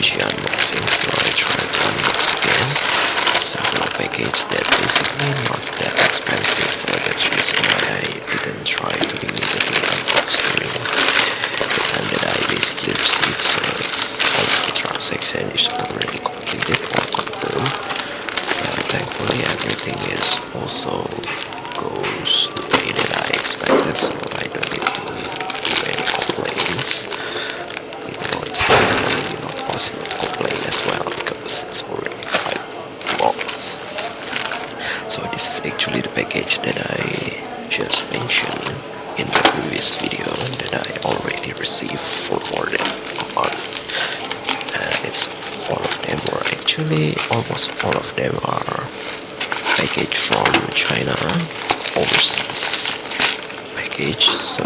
easy unboxing, so I tried to unbox again. Sample package that basically not that expensive, so that's the reason why I didn't try to immediately unbox during the time that I basically received. So it's all of the transaction is already completed or confirmed. Thankfully everything is also goes the way that I expected, so I don't need to do any complaints. Even though it's not possible to complain as well because it's already quite long. So this is actually the package that I just mentioned in the previous video that I already received for more than a month. And it's all of them were actually almost all of them are package from China, overseas package, so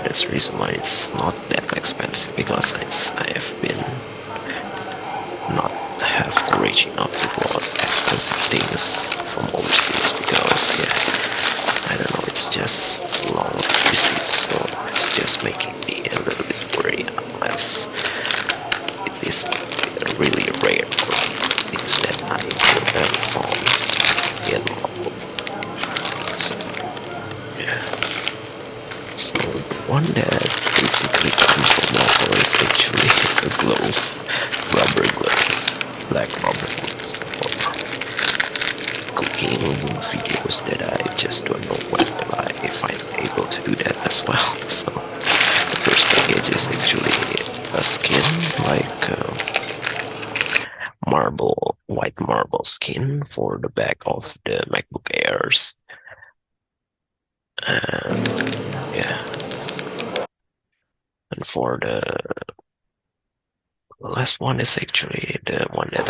that's the reason why it's not that expensive, because I have been not have courage enough to bought expensive things from overseas, because I don't know, it's just long to receive, so it's just making me a little bit worried unless it is really rare things that I will ever found in London. So the one that basically comes from London is actually a glove, rubber glove, black rubber glove for cooking videos that I just don't know if I'm able to do that as well. So the first package is actually a skin, like white marble skin for the back of the MacBook Airs. And for the last one is actually the one that